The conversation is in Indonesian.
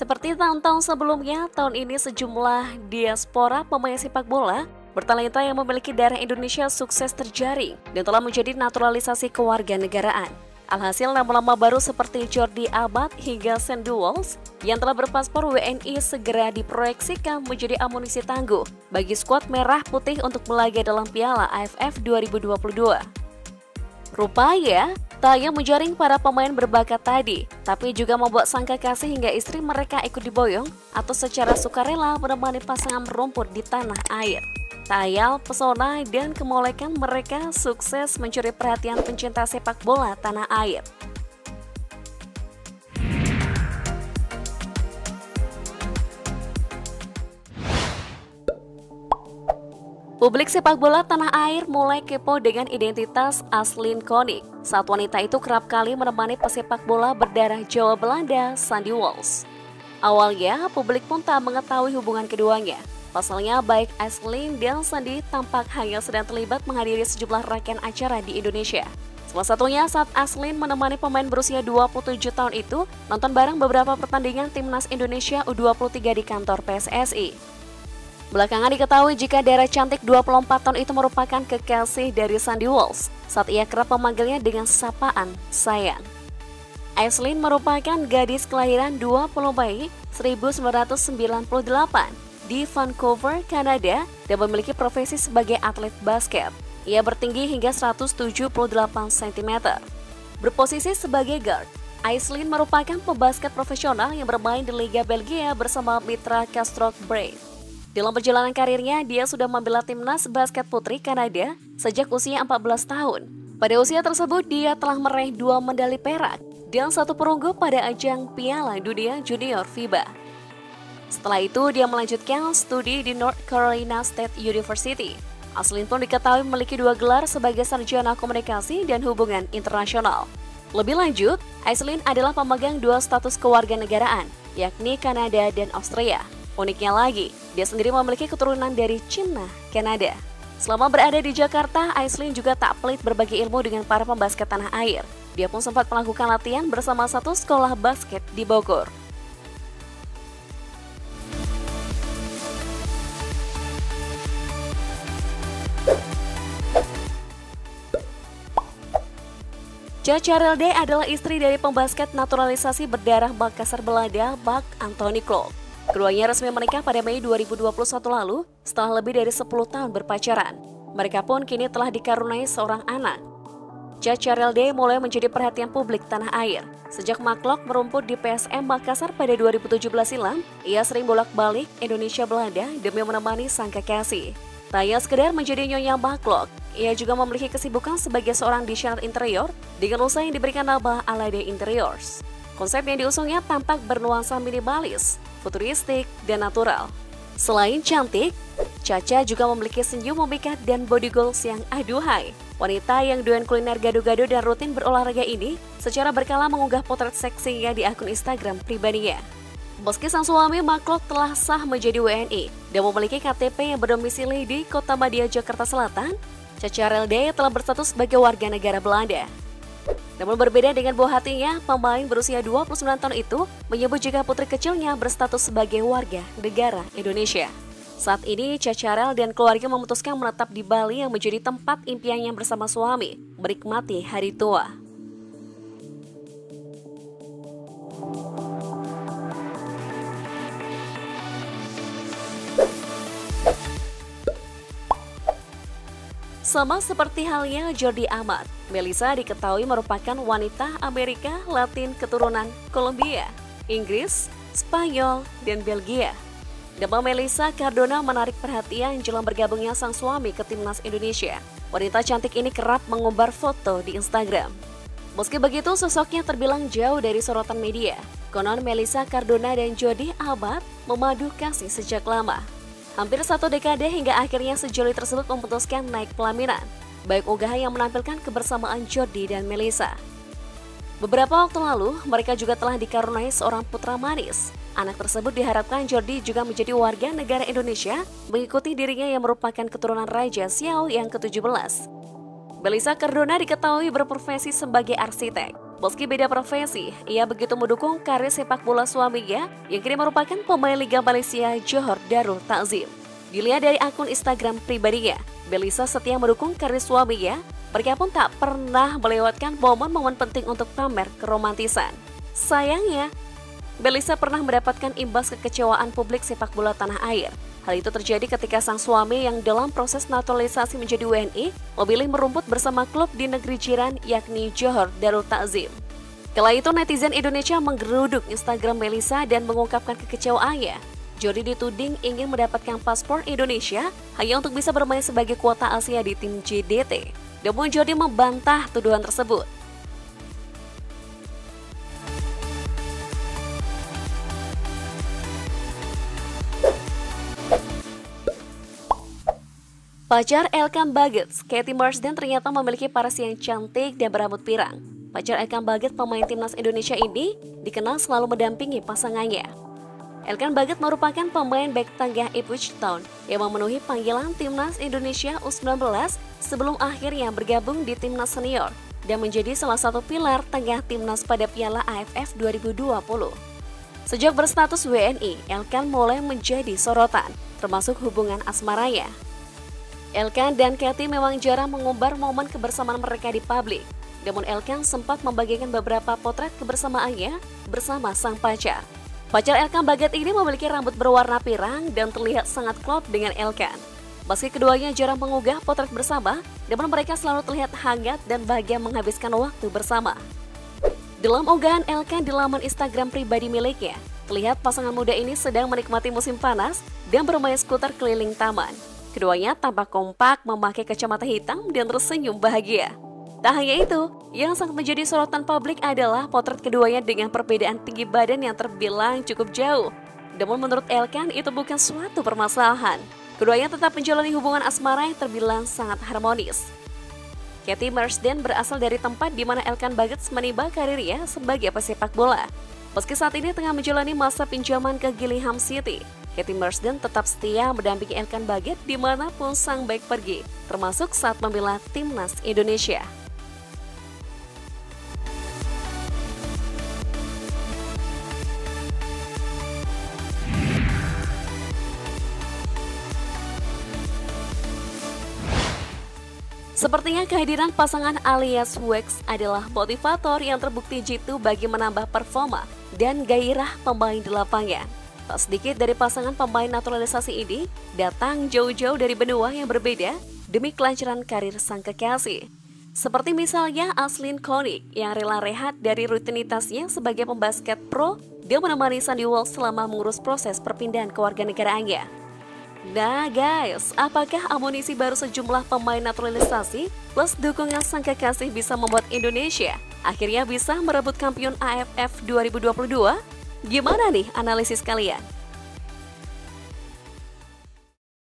Seperti tahun-tahun sebelumnya, tahun ini sejumlah diaspora pemain sepak bola bertalenta yang memiliki darah Indonesia sukses terjaring dan telah menjadi naturalisasi kewarganegaraan. Alhasil nama-nama baru seperti Jordi Amat hingga Sandy Walsh yang telah berpaspor WNI segera diproyeksikan menjadi amunisi tangguh bagi skuad merah putih untuk berlaga dalam Piala AFF 2022. Rupanya, tak hanya menjaring para pemain berbakat tadi, tapi juga membuat sangka kasih hingga istri mereka ikut diboyong atau secara sukarela menemani pasangan merumput di tanah air. Tak ayal, pesona dan kemolekan mereka sukses mencuri perhatian pencinta sepak bola tanah air. Publik sepak bola tanah air mulai kepo dengan identitas Aslin Konik. Saat wanita itu kerap kali menemani pesepak bola berdarah Jawa Belanda, Sandy Walsh. Awalnya, publik pun tak mengetahui hubungan keduanya. Pasalnya, baik Aslin dan Sandy tampak hanya sedang terlibat menghadiri sejumlah rangkaian acara di Indonesia. Salah satunya saat Aslin menemani pemain berusia 27 tahun itu nonton bareng beberapa pertandingan Timnas Indonesia U23 di kantor PSSI. Belakangan diketahui jika Dara cantik 24 tahun itu merupakan kekasih dari Sandy Walsh saat ia kerap memanggilnya dengan sapaan sayang. Aslin merupakan gadis kelahiran 20 Mei 1998 di Vancouver, Kanada dan memiliki profesi sebagai atlet basket. Ia bertinggi hingga 178 cm. Berposisi sebagai guard, Aslin merupakan pembasket profesional yang bermain di Liga Belgia bersama mitra Kastrok Brave. Dalam perjalanan karirnya, dia sudah membela timnas basket putri Kanada sejak usia 14 tahun. Pada usia tersebut, dia telah meraih 2 medali perak dan 1 perunggu pada ajang Piala Dunia Junior FIBA. Setelah itu, dia melanjutkan studi di North Carolina State University. Aslin pun diketahui memiliki 2 gelar sebagai sarjana komunikasi dan hubungan internasional. Lebih lanjut, Aslin adalah pemegang 2 status kewarganegaraan, yakni Kanada dan Austria. Uniknya lagi, dia sendiri memiliki keturunan dari Cina, Kanada. Selama berada di Jakarta, Aslin juga tak pelit berbagi ilmu dengan para pembasket tanah air. Dia pun sempat melakukan latihan bersama satu sekolah basket di Bogor. Caca Relde adalah istri dari pembasket naturalisasi berdarah Makassar Belanda, Bak Anthony Klok. Keduanya resmi menikah pada Mei 2021 lalu setelah lebih dari 10 tahun berpacaran. Mereka pun kini telah dikaruniai seorang anak. Caca Relde mulai menjadi perhatian publik tanah air. Sejak Maklok merumput di PSM Makassar pada 2017 silam, ia sering bolak-balik Indonesia-Belanda demi menemani sang kekasih. Tak hanya sekedar menjadi nyonya Maklok, ia juga memiliki kesibukan sebagai seorang desainer interior dengan usaha yang diberikan nama Alade Interiors. Konsep yang diusungnya tampak bernuansa minimalis, futuristik, dan natural. Selain cantik, Caca juga memiliki senyum memikat dan body goals yang aduhai. Wanita yang doyan kuliner gado-gado dan rutin berolahraga ini secara berkala mengunggah potret seksinya di akun Instagram pribadinya. Meski sang suami Maklok telah sah menjadi WNI dan memiliki KTP yang berdomisili di Kota Madia, Jakarta Selatan, Caca Relde telah berstatus sebagai warga negara Belanda. Namun berbeda dengan buah hatinya, pemain berusia 29 tahun itu menyebut jika putri kecilnya berstatus sebagai warga negara Indonesia. Saat ini, Caca Relde dan keluarga memutuskan menetap di Bali yang menjadi tempat impiannya bersama suami, menikmati hari tua. Sama seperti halnya Jordi Amat, Melissa diketahui merupakan wanita Amerika Latin keturunan Kolombia, Inggris, Spanyol, dan Belgia. Nama Melissa Cardona menarik perhatian jelang bergabungnya sang suami ke timnas Indonesia. Wanita cantik ini kerap mengumbar foto di Instagram. Meski begitu, sosoknya terbilang jauh dari sorotan media. Konon Melissa Cardona dan Jordi Amat memadu kasih sejak lama. Hampir 1 dekade hingga akhirnya sejoli tersebut memutuskan naik pelaminan. Baik unggahan yang menampilkan kebersamaan Jordi dan Melissa. Beberapa waktu lalu, mereka juga telah dikaruniai seorang putra manis. Anak tersebut diharapkan Jordi juga menjadi warga negara Indonesia, mengikuti dirinya yang merupakan keturunan Raja Xiao yang ke-17. Melissa Cardona diketahui berprofesi sebagai arsitek. Meski beda profesi, ia begitu mendukung karir sepak bola suaminya yang kini merupakan pemain Liga Malaysia Johor Darul Ta'zim. Dilihat dari akun Instagram pribadinya, Belisa setia mendukung karir suaminya. Mereka pun tak pernah melewatkan momen-momen penting untuk pamer keromantisan. Sayangnya, Belisa pernah mendapatkan imbas kekecewaan publik sepak bola tanah air. Hal itu terjadi ketika sang suami yang dalam proses naturalisasi menjadi WNI memilih merumput bersama klub di negeri jiran yakni Johor Darul Ta'zim. Kala itu netizen Indonesia menggeruduk Instagram Belisa dan mengungkapkan kekecewaannya. Jody dituding ingin mendapatkan paspor Indonesia hanya untuk bisa bermain sebagai kuota Asia di tim JDT. Namun Jody membantah tuduhan tersebut. Pacar Elkan Baggett, Katie Marsden ternyata memiliki paras yang cantik dan berambut pirang. Pacar Elkan Baggett, pemain timnas Indonesia ini, dikenal selalu mendampingi pasangannya. Elkan Baggett merupakan pemain bek tengah Ipswich Town yang memenuhi panggilan timnas Indonesia U19 sebelum akhirnya bergabung di timnas senior dan menjadi salah satu pilar tengah timnas pada Piala AFF 2020. Sejak berstatus WNI, Elkan mulai menjadi sorotan, termasuk hubungan asmaranya. Elkan dan Katie memang jarang mengumbar momen kebersamaan mereka di publik. Namun Elkan sempat membagikan beberapa potret kebersamaannya bersama sang pacar. Pacar Elkan Baggett ini memiliki rambut berwarna pirang dan terlihat sangat klop dengan Elkan. Meski keduanya jarang mengunggah potret bersama, namun mereka selalu terlihat hangat dan bahagia menghabiskan waktu bersama. Dalam unggahan Elkan di laman Instagram pribadi miliknya, terlihat pasangan muda ini sedang menikmati musim panas dan bermain skuter keliling taman. Keduanya tampak kompak memakai kacamata hitam dan tersenyum bahagia. Tak hanya itu, yang sangat menjadi sorotan publik adalah potret keduanya dengan perbedaan tinggi badan yang terbilang cukup jauh. Namun menurut Elkan itu bukan suatu permasalahan. Keduanya tetap menjalani hubungan asmara yang terbilang sangat harmonis. Katie Marsden berasal dari tempat di mana Elkan Baggett menimba karirnya sebagai pesepak bola. Meski saat ini tengah menjalani masa pinjaman ke Gillingham City, Katie Marsden tetap setia mendampingi Elkan Baggett dimanapun sang bek pergi, termasuk saat membela timnas Indonesia. Sepertinya kehadiran pasangan alias Wex adalah motivator yang terbukti jitu bagi menambah performa dan gairah pemain di lapangan. Tak sedikit dari pasangan pemain naturalisasi ini datang jauh-jauh dari benua yang berbeda demi kelancaran karir sang kekasih. Seperti misalnya Aslin Konik yang rela rehat dari rutinitasnya sebagai pembasket pro dan menemani Sandy Walsh selama mengurus proses perpindahan kewarganegaraannya. Nah guys, apakah amunisi baru sejumlah pemain naturalisasi plus dukungan sang kekasih bisa membuat Indonesia akhirnya bisa merebut kampion AFF 2022? Gimana nih analisis kalian?